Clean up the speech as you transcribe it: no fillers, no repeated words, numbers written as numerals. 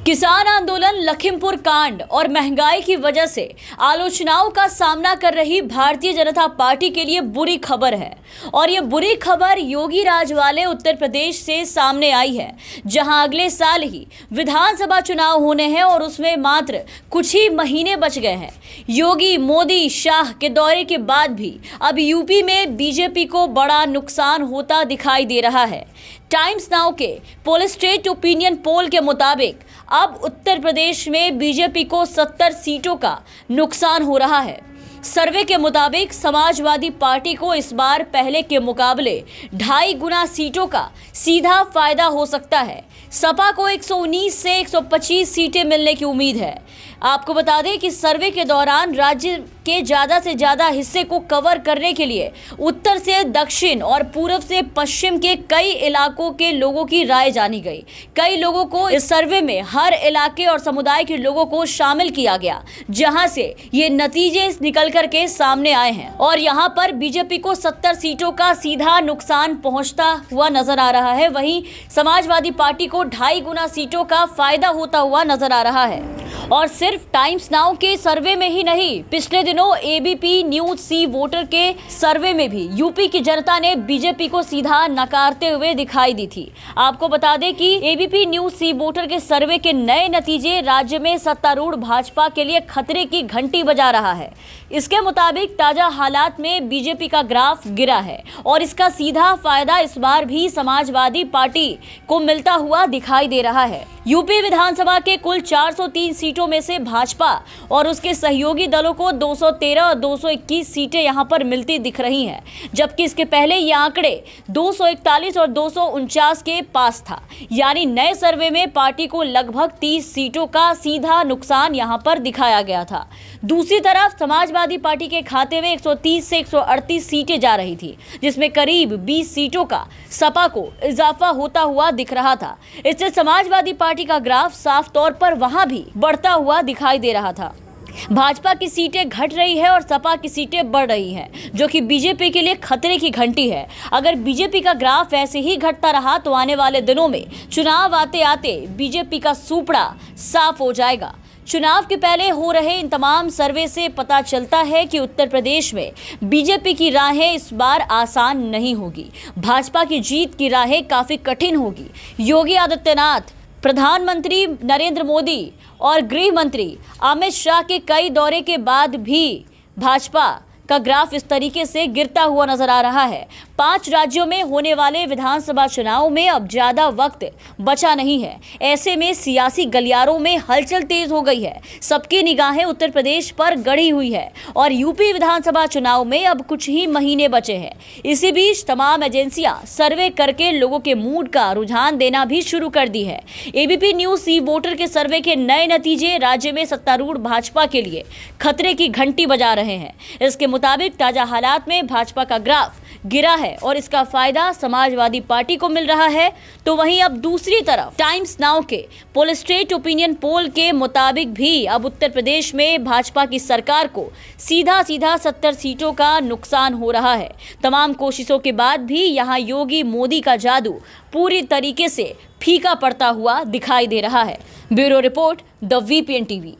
किसान आंदोलन, लखीमपुर कांड और महंगाई की वजह से आलोचनाओं का सामना कर रही भारतीय जनता पार्टी के लिए बुरी खबर है। और ये बुरी खबर योगी राज वाले उत्तर प्रदेश से सामने आई है, जहां अगले साल ही विधानसभा चुनाव होने हैं और उसमें मात्र कुछ ही महीने बच गए हैं। योगी, मोदी, शाह के दौरे के बाद भी अब यूपी में बीजेपी को बड़ा नुकसान होता दिखाई दे रहा है। टाइम्स नाउ के पोलस्टेट ओपिनियन पोल के मुताबिक अब उत्तर प्रदेश में बीजेपी को 70 सीटों का नुकसान हो रहा है। सर्वे के मुताबिक समाजवादी पार्टी को इस बार पहले के मुकाबले 2.5 गुना सीटों का सीधा फायदा हो सकता है। सपा को 119 से 125 सीटें मिलने की उम्मीद है। आपको बता दें कि सर्वे के दौरान राज्य के ज़्यादा से ज़्यादा हिस्से को कवर करने के लिए उत्तर से दक्षिण और पूर्व से पश्चिम के कई इलाकों के लोगों की राय जानी गई। कई लोगों को इस सर्वे में हर इलाके और समुदाय के लोगों को शामिल किया गया, जहां से ये नतीजे निकल कर के सामने आए हैं। और यहां पर बीजेपी को 70 सीटों का सीधा नुकसान पहुंचता हुआ नजर आ रहा है। वहीं समाजवादी पार्टी को 2.5 गुना सीटों का फायदा होता हुआ नजर आ रहा है। और सिर्फ टाइम्स नाउ के सर्वे में ही नहीं, पिछले दिनों एबीपी न्यूज सी वोटर के सर्वे में भी यूपी की जनता ने बीजेपी को सीधा नकारते हुए दिखाई दी थी। आपको बता दें कि एबीपी न्यूज सी वोटर के सर्वे के नए नतीजे राज्य में सत्तारूढ़ भाजपा के लिए खतरे की घंटी बजा रहा है। इसके मुताबिक ताजा हालात में बीजेपी का ग्राफ गिरा है और इसका सीधा फायदा इस बार भी समाजवादी पार्टी को मिलता हुआ दिखाई दे रहा है। यूपी विधानसभा के कुल 403 सीटों में से भाजपा और उसके सहयोगी दलों को 213 और 221 सीटें यहां पर मिलती दिख रही हैं, जबकि इसके पहले ये आंकड़े 241 और 249 के पास था। यानी नए सर्वे में पार्टी को लगभग 30 सीटों का सीधा नुकसान यहां पर दिखाया गया था। दूसरी तरफ समाजवादी पार्टी के खाते में 130 से 138 सीटें जा रही थी, जिसमें करीब 20 सीटों का सपा को इजाफा होता हुआ दिख रहा था। इससे समाजवादी पार्टी का ग्राफ साफ तौर पर वहां भी बढ़ता हुआ दिखाई दे रहा था। भाजपा की सीटें घट रही है और सपा की सीटें बढ़ रही हैं, जो कि बीजेपी के लिए खतरे की घंटी है। अगर बीजेपी का ग्राफ ऐसे ही घटता रहा तो आने वाले दिनों में चुनाव आते आते बीजेपी का सूपड़ा साफ हो जाएगा। चुनाव के पहले हो रहे इन तमाम सर्वे से पता चलता है कि उत्तर प्रदेश में बीजेपी की राहें इस बार आसान नहीं होगी। भाजपा की जीत की राहें काफ़ी कठिन होगी। योगी आदित्यनाथ, प्रधानमंत्री नरेंद्र मोदी और गृह मंत्री अमित शाह के कई दौरे के बाद भी भाजपा का ग्राफ इस तरीके से गिरता हुआ नजर आ रहा है। 5 राज्यों में होने वाले विधानसभा चुनाव में अब ज्यादा वक्त बचा नहीं है। ऐसे में सियासी गलियारों में हलचल तेज हो गई है। सबकी निगाहें उत्तर प्रदेश पर गड़ी हुई है और यूपी विधानसभा चुनाव में अब कुछ ही महीने बचे हैं। इसी बीच तमाम एजेंसियां सर्वे करके लोगों के मूड का रुझान देना भी शुरू कर दी है। एबीपी न्यूज सी वोटर के सर्वे के नए नतीजे राज्य में सत्तारूढ़ भाजपा के लिए खतरे की घंटी बजा रहे हैं। इसके मुताबिक ताजा हालात में भाजपा का ग्राफ गिरा है और इसका फायदा समाजवादी पार्टी को मिल रहा है। तो वहीं अब दूसरी तरफ टाइम्स नाउ के पोलस्टेट ओपिनियन पोल के मुताबिक भी अब उत्तर प्रदेश में भाजपा की सरकार को सीधा 70 सीटों का नुकसान हो रहा है। तमाम कोशिशों के बाद भी यहां योगी, मोदी का जादू पूरी तरीके से फीका पड़ता हुआ दिखाई दे रहा है। Bureau report, the VPN TV.